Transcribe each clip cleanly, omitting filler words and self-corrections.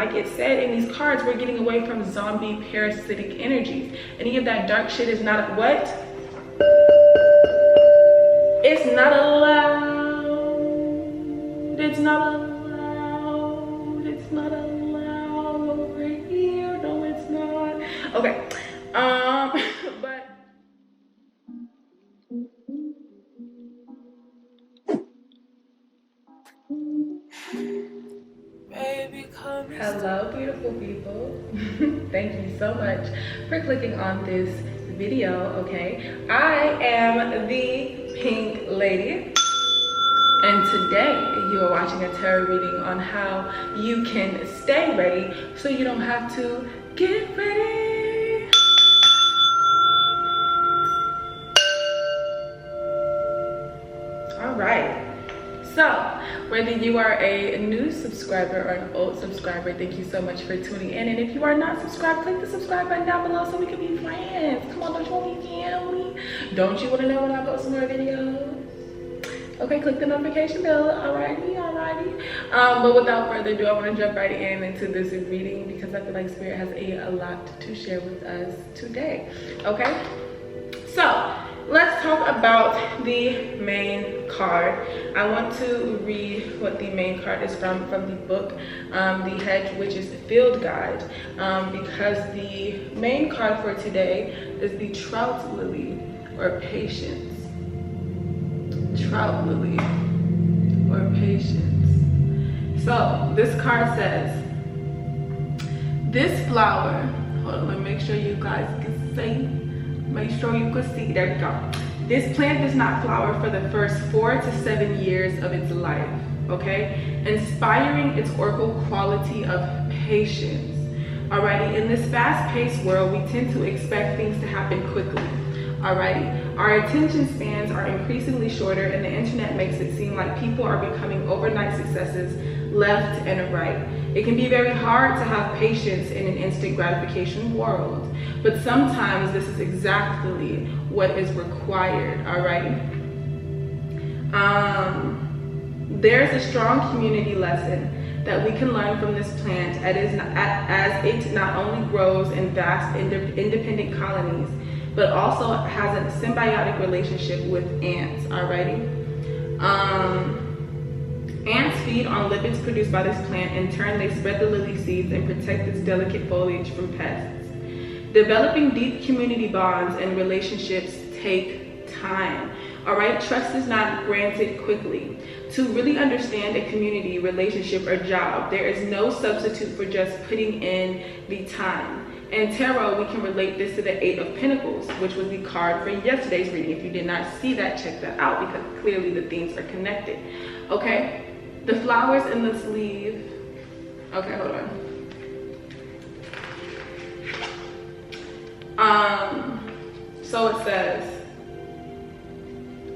like it said in these cards, we're getting away from zombie parasitic energies. Any of that dark shit is not what? It's not allowed. It's not allowed. It's not allowed over here. No, it's not. Okay. But hello, beautiful people. Thank you so much for clicking on this video. Okay, I am the Pink Lady, and today you are watching a tarot reading on how you can stay ready so you don't have to get ready. All right. So, whether you are a new subscriber or an old subscriber, thank you so much for tuning in. And if you are not subscribed, click the subscribe button down below so we can be friends. Come on, don't you want to DM me? Don't you want to know when I post some more videos? Okay, click the notification bell. Alrighty. But without further ado, I want to jump right into this reading because I feel like Spirit has a lot to share with us today. Okay, so let's talk about the main card. I want to read what the main card is from the book, The Hedge Witch's Field Guide, because the main card for today is the Trout Lily, or Patience. Trout Lily, or Patience. So this card says, this flower, hold on, let me make sure you guys can see. Make sure you can see. There you go. This plant does not flower for the first 4 to 7 years of its life. Okay, inspiring its oracle quality of patience. Alrighty, in this fast-paced world, we tend to expect things to happen quickly. Alrighty, our attention spans are increasingly shorter, and the internet makes it seem like people are becoming overnight successes left and right. It can be very hard to have patience in an instant gratification world, but sometimes this is exactly what is required. Alrighty. There's a strong community lesson that we can learn from this plant as it not only grows in vast independent colonies, but also has a symbiotic relationship with ants. Alrighty. Ants feed on lipids produced by this plant. In turn, they spread the lily seeds and protect its delicate foliage from pests. Developing deep community bonds and relationships take time. All right, trust is not granted quickly. To really understand a community, relationship, or job, there is no substitute for just putting in the time. In tarot, we can relate this to the Eight of Pentacles, which was the card for yesterday's reading. If you did not see that, check that out because clearly the themes are connected. Okay, the flowers in the sleeve. Okay, hold on. So it says,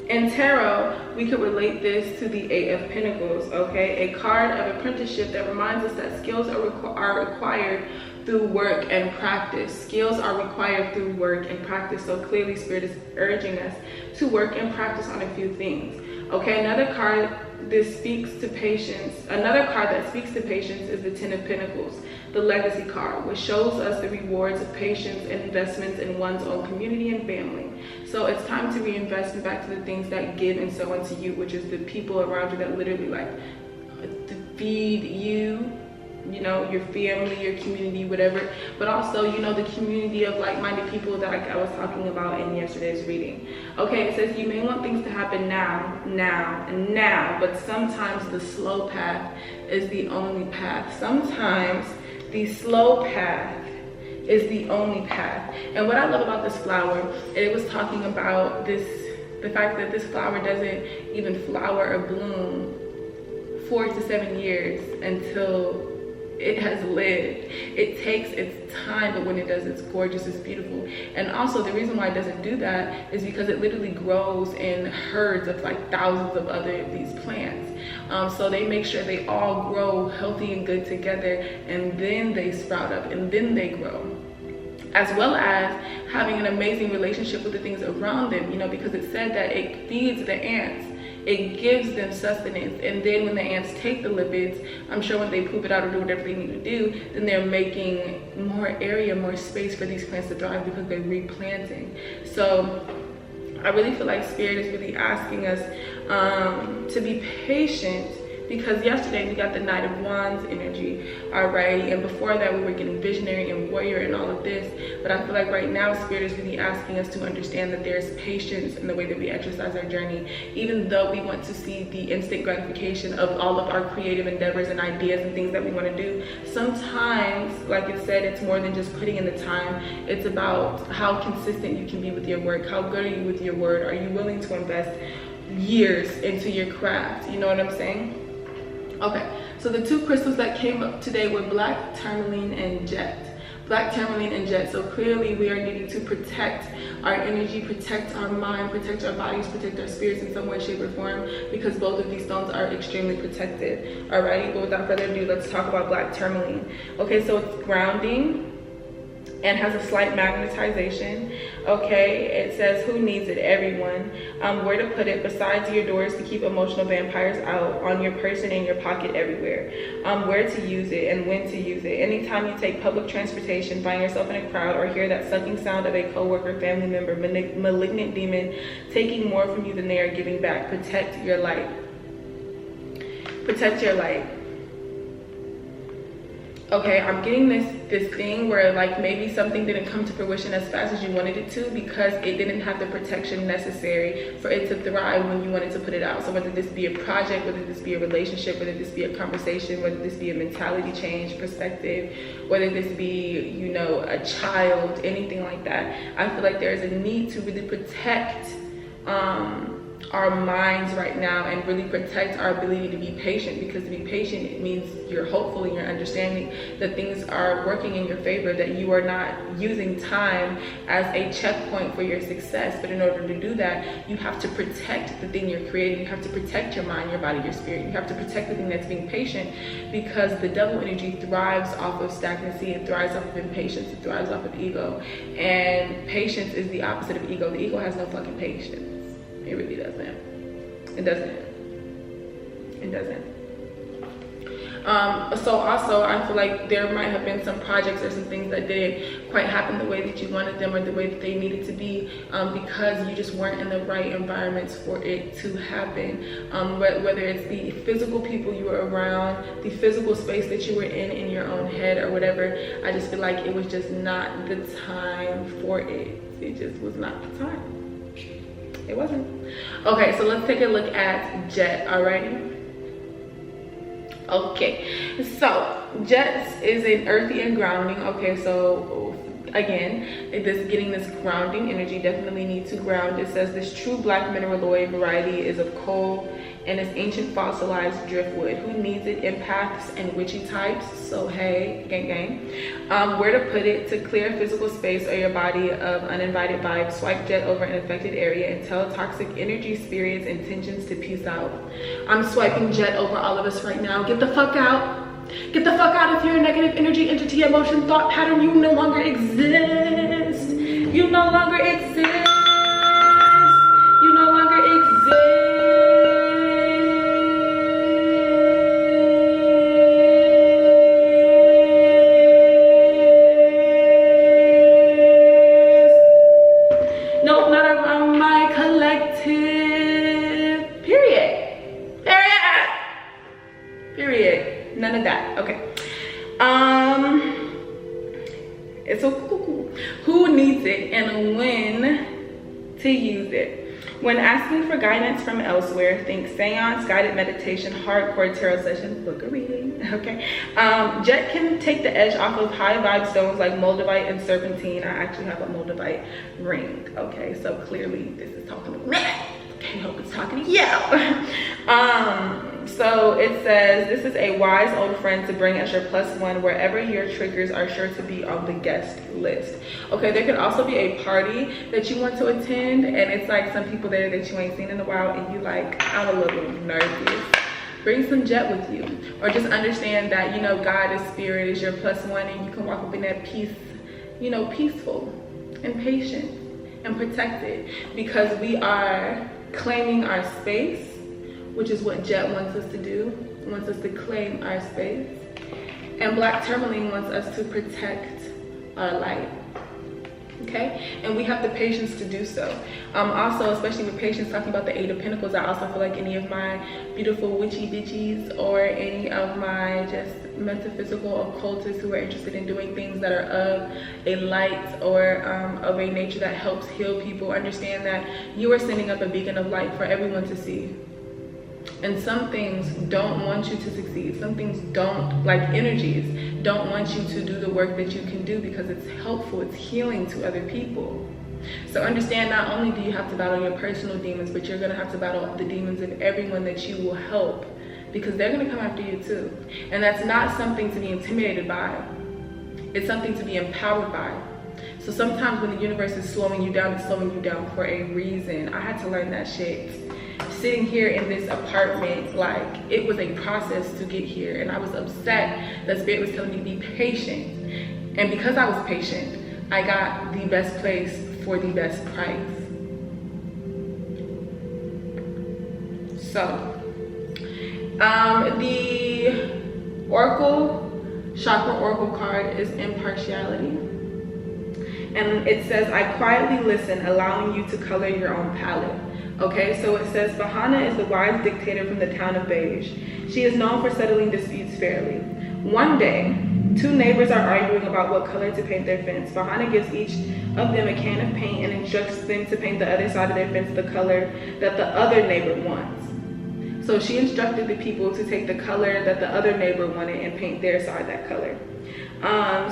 in tarot, we could relate this to the Eight of Pentacles, okay? A card of apprenticeship that reminds us that skills are required through work and practice. Skills are required through work and practice. So clearly Spirit is urging us to work and practice on a few things. Okay, another card that speaks to patience is the Ten of Pentacles, the legacy card, which shows us the rewards of patience and investments in one's own community and family. So it's time to reinvest back to the things that give and sow into you, which is the people around you that literally like feed you, you know, your family, your community, whatever, but also, you know, the community of like-minded people that I was talking about in yesterday's reading. Okay, it says you may want things to happen now, but sometimes the slow path is the only path. Sometimes the slow path is the only path. And what I love about this flower, it was talking about the fact that this flower doesn't even flower or bloom 4 to 7 years until it has lived. It takes its time, but when it does, it's gorgeous, it's beautiful. And also the reason why it doesn't do that is because it literally grows in herds of like thousands of other of these plants. So they make sure they all grow healthy and good together, and then they sprout up and then they grow, as well as having an amazing relationship with the things around them, you know, because it said that it feeds the ants it gives them sustenance. And then when the ants take the lipids, I'm sure when they poop it out or do whatever they need to do, then they're making more area, more space for these plants to thrive because they're replanting. So I really feel like Spirit is really asking us to be patient, because yesterday we got the Knight of Wands energy already, and before that we were getting visionary and warrior and all of this. But I feel like right now Spirit is really asking us to understand that there's patience in the way that we exercise our journey. Even though we want to see the instant gratification of all of our creative endeavors and ideas and things that we want to do, sometimes, like it said, it's more than just putting in the time. It's about how consistent you can be with your work. How good are you with your word? Are you willing to invest years into your craft? You know what I'm saying? Okay, so the two crystals that came up today were black tourmaline and jet. Black tourmaline and jet. So clearly we are needing to protect our energy, protect our mind, protect our bodies, protect our spirits in some way, shape, or form, because both of these stones are extremely protected. Alrighty, but without further ado, let's talk about black tourmaline. Okay, so it's grounding and has a slight magnetization. Okay, it says, who needs it? Everyone. Where to put it? Besides your doors to keep emotional vampires out, on your person, in your pocket, everywhere. Where to use it and when to use it. Anytime you take public transportation, find yourself in a crowd, or hear that sucking sound of a co-worker, family member, malignant demon taking more from you than they are giving back, protect your light. Protect your light. Okay, I'm getting this thing where like maybe something didn't come to fruition as fast as you wanted it to, because it didn't have the protection necessary for it to thrive when you wanted to put it out. So whether this be a project, whether this be a relationship, whether this be a conversation, whether this be a mentality change, perspective, whether this be, you know, a child, anything like that, I feel like there's a need to really protect our minds right now, and really protect our ability to be patient, because to be patient, it means you're hopeful and you're understanding that things are working in your favor, that you are not using time as a checkpoint for your success. But in order to do that, you have to protect the thing you're creating. You have to protect your mind, your body, your spirit. You have to protect the thing that's being patient, because the devil energy thrives off of stagnancy, it thrives off of impatience, it thrives off of ego, and patience is the opposite of ego. The ego has no fucking patience. It really doesn't. It doesn't. It doesn't. So also, I feel like there might have been some projects or some things that didn't quite happen the way that you wanted them, or the way that they needed to be, because you just weren't in the right environments for it to happen. Whether it's the physical people you were around, the physical space that you were in your own head, or whatever, I just feel like it was just not the time for it. It just was not the time. It wasn't. Okay, so let's take a look at jet. Alrighty. Okay, so jet is an earthy and grounding. Okay, so again, getting this grounding energy, definitely need to ground. It says this true black mineraloid variety is of coal and is ancient fossilized driftwood. Who needs it? Empaths and witchy types. So hey, gang gang. Where to put it? To clear physical space or your body of uninvited vibes. Swipe jet over an affected area and tell toxic energy, spirits, intentions to peace out. I'm swiping jet over all of us right now. Get the fuck out. Get the fuck out of here. Negative energy, entity, emotion, thought pattern. You no longer exist. You no longer exist. You no longer exist. No, not around my collective. Period. Period. None of that. Okay. It's so cool. Who needs it and when to use it? When asking for guidance from elsewhere, think seance, guided meditation, hardcore tarot session, book a reading. Okay. Jet can take the edge off of high vibe stones like moldavite and serpentine. I actually have a moldavite ring. Okay, so clearly this is talking to me. Okay, I hope it's talking to you. So it says this is a wise old friend to bring as your +1 wherever your triggers are sure to be on the guest list. Okay, there could also be a party that you want to attend, and it's like some people there that you ain't seen in a while, and you like, I'm a little nervous. Bring some jet with you, or just understand that, you know, God is spirit, is your +1, and you can walk up in that peace, you know, peaceful and patient and protected, because we are claiming our space which is what Jet wants us to do, wants us to claim our space. And Black Tourmaline wants us to protect our light. Okay, and we have the patience to do so. Also, especially with patience, talking about the Eight of Pentacles, I also feel like any of my beautiful witchy bitches or any of my just metaphysical occultists who are interested in doing things that are of a light or of a nature that helps heal people, understand that you are sending up a beacon of light for everyone to see. And some things don't want you to succeed. Some things don't, like energies, don't want you to do the work that you can do because it's helpful, it's healing to other people. So understand, not only do you have to battle your personal demons, but you're gonna have to battle the demons of everyone that you will help, because they're gonna come after you too. And that's not something to be intimidated by. It's something to be empowered by. So sometimes when the universe is slowing you down, it's slowing you down for a reason. I had to learn that shit. Sitting here in this apartment, like, it was a process to get here, and I was upset that Spirit was telling me to be patient. And because I was patient, I got the best place for the best price. So the Oracle, Chakra Oracle card is impartiality. And it says, I quietly listen, allowing you to color your own palette. Okay, so it says, Bahana is the wise dictator from the town of Beige. She is known for settling disputes fairly. One day, two neighbors are arguing about what color to paint their fence. Bahana gives each of them a can of paint and instructs them to paint the other side of their fence the color that the other neighbor wants. So she instructed the people to take the color that the other neighbor wanted and paint their side that color.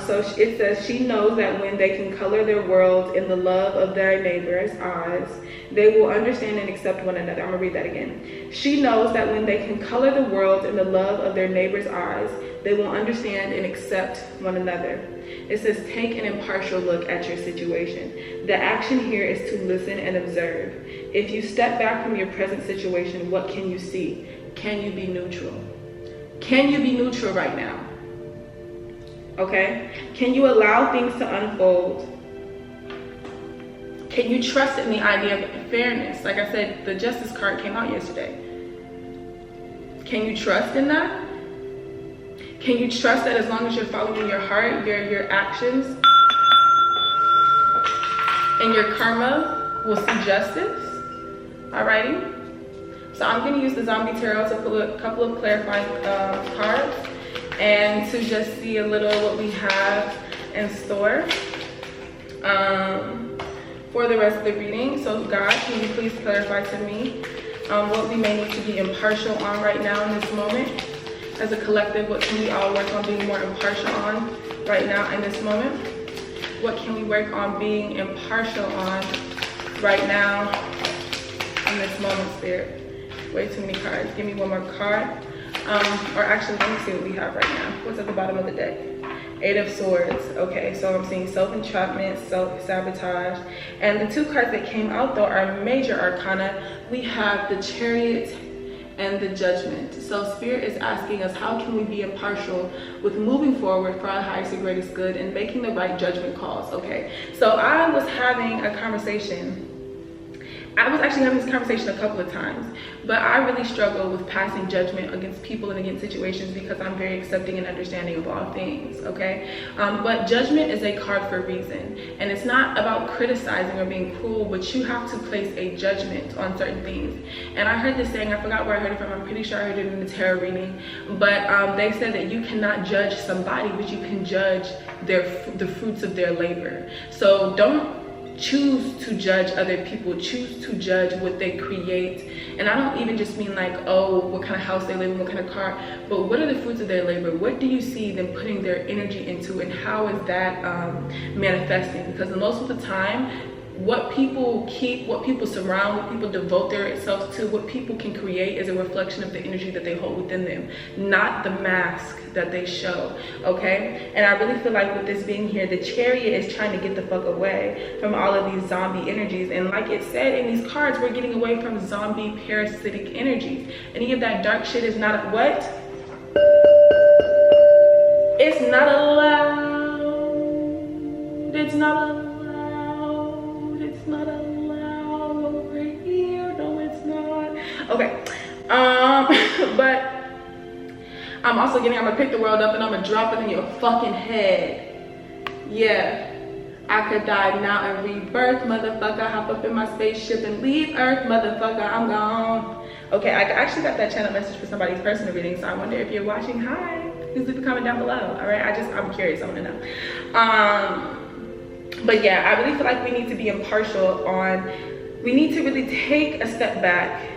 So it says, she knows that when they can color their world in the love of their neighbor's eyes, they will understand and accept one another. I'm gonna read that again. She knows that when they can color the world in the love of their neighbor's eyes, they will understand and accept one another. It says, take an impartial look at your situation. The action here is to listen and observe. If you step back from your present situation, what can you see? Can you be neutral? Can you be neutral right now? Okay? Can you allow things to unfold? Can you trust in the idea of fairness? Like I said, the Justice card came out yesterday. Can you trust in that? Can you trust that as long as you're following your heart, your actions, and your karma will see justice? Alrighty? So I'm going to use the Zombie Tarot to pull a couple of clarifying cards and to just see a little what we have in store for the rest of the reading. So God, can you please clarify to me what we may need to be impartial on right now in this moment? As a collective, what can we all work on being more impartial on right now in this moment? What can we work on being impartial on right now in this moment, Spirit? Way too many cards. Give me one more card. Or actually, let me see what we have right now. What's at the bottom of the deck? Eight of Swords. Okay, so I'm seeing self-entrapment, self-sabotage. And the two cards that came out, though, are major arcana. We have the Chariot and the Judgment. So Spirit is asking us, how can we be impartial with moving forward for our highest and greatest good and making the right judgment calls? Okay, so I was having a conversation. I was actually having this conversation a couple of times, but I really struggle with passing judgment against people and against situations because I'm very accepting and understanding of all things, okay? But judgment is a card for a reason, and it's not about criticizing or being cruel, but you have to place a judgment on certain things. And I heard this saying, I forgot where I heard it from, I'm pretty sure I heard it in the tarot reading, but they said that you cannot judge somebody, but you can judge the fruits of their labor. So don't choose to judge other people, choose to judge what they create. And I don't even just mean like, oh, what kind of house they live in, what kind of car, but what are the fruits of their labor? What do you see them putting their energy into, and how is that manifesting? Because most of the time, what people keep, what people surround, what people devote themselves to, what people can create is a reflection of the energy that they hold within them, not the mask that they show, okay? And I really feel like with this being here, the Chariot is trying to get the fuck away from all of these zombie energies. And like it said in these cards, we're getting away from zombie parasitic energies. Any of that dark shit is not, what? It's not allowed. It's not allowed. It's not allowed over here. No, it's not. Okay. But I'm also getting, I'm gonna pick the world up and I'm gonna drop it in your fucking head. Yeah. I could die now and rebirth, motherfucker. Hop up in my spaceship and leave Earth, motherfucker. I'm gone. Okay, I actually got that channel message for somebody's personal reading, so I wonder if you're watching. Hi. Please leave a comment down below. All right, I'm curious. I want to know. But yeah, I really feel like we need to be impartial on. We need to really take a step back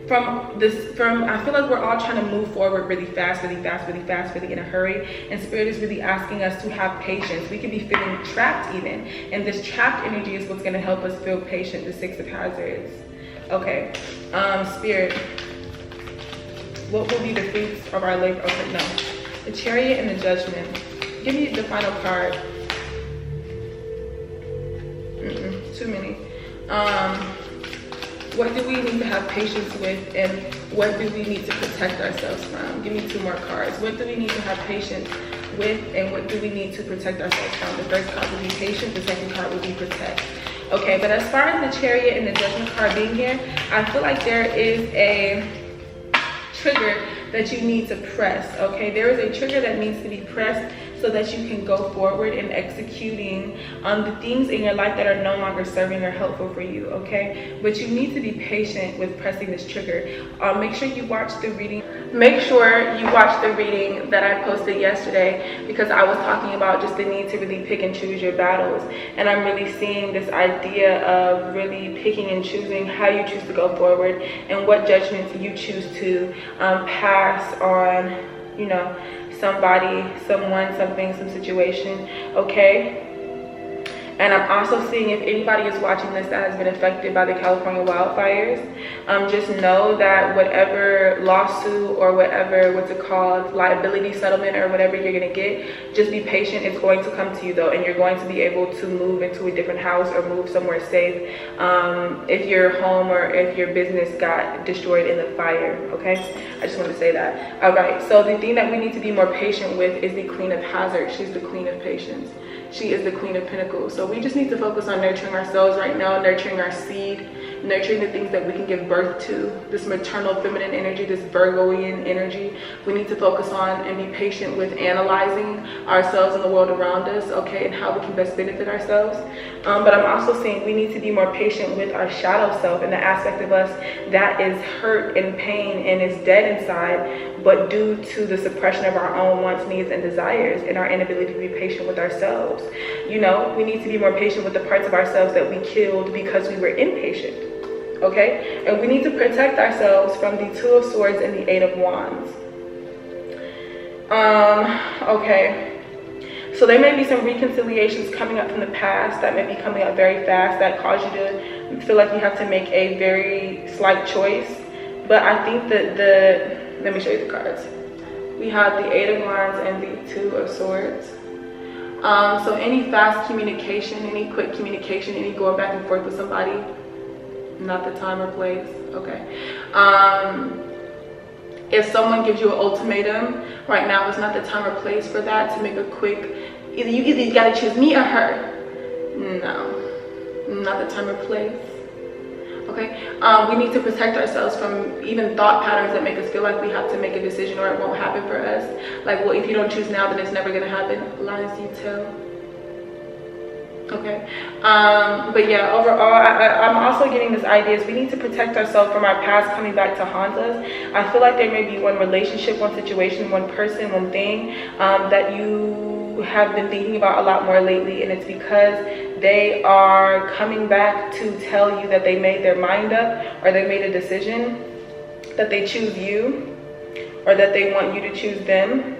from I feel like we're all trying to move forward really fast, really in a hurry, and Spirit is really asking us to have patience. We could be feeling trapped even, and this trapped energy is what's going to help us feel patient. The Six of Hazards. Okay, Spirit, what will be the fruits of our labor? Okay, no, the Chariot and the Judgment. Give me the final card. Too many. What do we need to have patience with, and what do we need to protect ourselves from? Give me 2 more cards. What do we need to have patience with, and what do we need to protect ourselves from? The first card will be patient, the second card will be protect. Okay, but as far as the Chariot and the Judgment card being here, I feel like there is a trigger that you need to press. Okay, there is a trigger that needs to be pressed so that you can go forward in executing on the things in your life that are no longer serving or helpful for you. Okay, but you need to be patient with pressing this trigger. Make sure you watch the reading. Make sure you watch the reading that I posted yesterday, because I was talking about just the need to really pick and choose your battles, and I'm really seeing this idea of really picking and choosing how you choose to go forward and what judgments you choose to pass on, you know, somebody, someone, something, some situation. Okay, and I'm also seeing, if anybody is watching this that has been affected by the California wildfires, just know that whatever lawsuit or whatever, what's it called, liability settlement or whatever you're gonna get, just be patient. It's going to come to you though, and you're going to be able to move into a different house or move somewhere safe if your home or if your business got destroyed in the fire. Okay, I just want to say that. All right, so the thing that we need to be more patient with is the Queen of Hazard. She's the Queen of Patience. She is the Queen of Pentacles. So we just need to focus on nurturing ourselves right now, nurturing our seed, nurturing the things that we can give birth to, this maternal feminine energy, this Virgoian energy. We need to focus on and be patient with analyzing ourselves and the world around us, okay, and how we can best benefit ourselves. But I'm also saying we need to be more patient with our shadow self and the aspect of us that is hurt and pain and is dead inside, but due to the suppression of our own wants, needs, and desires, and our inability to be patient with ourselves. You know, we need to be more patient with the parts of ourselves that we killed because we were impatient. Okay, and we need to protect ourselves from the Two of Swords and the Eight of Wands. Okay, so there may be some reconciliations coming up from the past that may be coming up very fast that cause you to feel like you have to make a very slight choice. But I think that let me show you the cards. We have the Eight of Wands and the Two of Swords. So any fast communication, any quick communication, any going back and forth with somebody, not the time or place. Okay, if someone gives you an ultimatum right now, it's not the time or place for that, to make a quick, either you gotta choose me or her. No, not the time or place. Okay, we need to protect ourselves from even thought patterns that make us feel like we have to make a decision or it won't happen for us. Like, well, if you don't choose now, then it's never gonna happen. Lies you tell. Okay, but yeah, overall, I'm also getting this idea is we need to protect ourselves from our past coming back to haunt us. I feel like there may be one relationship, one situation, one person, one thing that you have been thinking about a lot more lately, and it's because they are coming back to tell you that they made their mind up, or they made a decision that they choose you, or that they want you to choose them.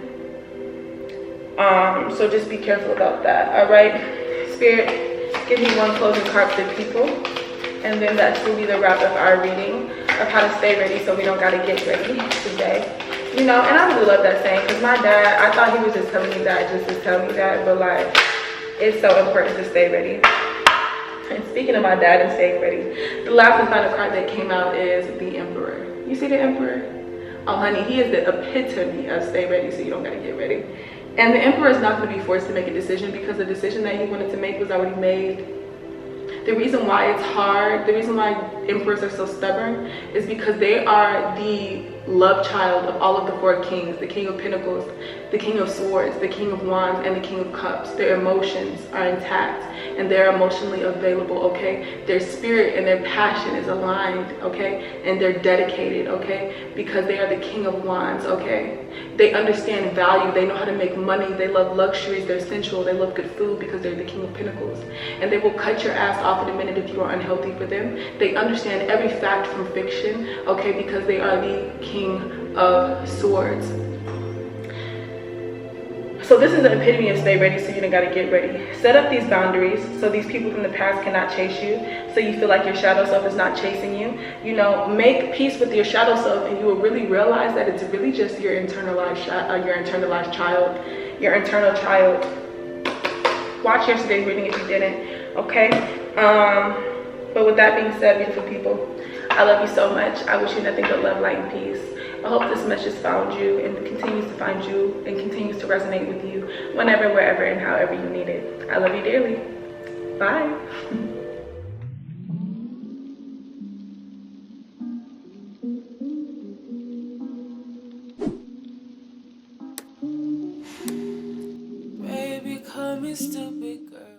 So just be careful about that. All right, Spirit, give me one closing card for the people, and then that will be the wrap of our reading of how to stay ready so we don't gotta get ready today. You know, and I really love that saying, because my dad, I thought he was just telling me that just to tell me that, but like, it's so important to stay ready. And speaking of my dad and staying ready, the last and final card that came out is the Emperor. You see the Emperor? Oh honey, he is the epitome of stay ready so you don't gotta get ready. And the Emperor is not going to be forced to make a decision, because the decision that he wanted to make was already made. The reason why it's hard, the reason why emperors are so stubborn is because they are the love child of all of the four kings: the king of pentacles, the king of swords, the king of wands, and the king of cups. Their emotions are intact and they're emotionally available, okay? Their spirit and their passion is aligned, okay? And they're dedicated, okay? Because they are the king of wands, okay? They understand value. They know how to make money. They love luxuries. They're sensual. They love good food because they're the king of pentacles. And they will cut your ass off in a minute if you are unhealthy for them. They understand every fact from fiction, okay? Because they are the king of swords. So this is the epitome of stay ready, so you don't gotta get ready. Set up these boundaries so these people from the past cannot chase you, so you feel like your shadow self is not chasing you. You know, make peace with your shadow self and you will really realize that it's really just your internalized child, your internal child. Watch yesterday's reading if you didn't, okay? But with that being said, beautiful people, I love you so much. I wish you nothing but love, light, and peace. I hope this message found you and continues to find you and continues to resonate with you whenever, wherever, and however you need it. I love you dearly. Bye. Baby, call me stupid girl.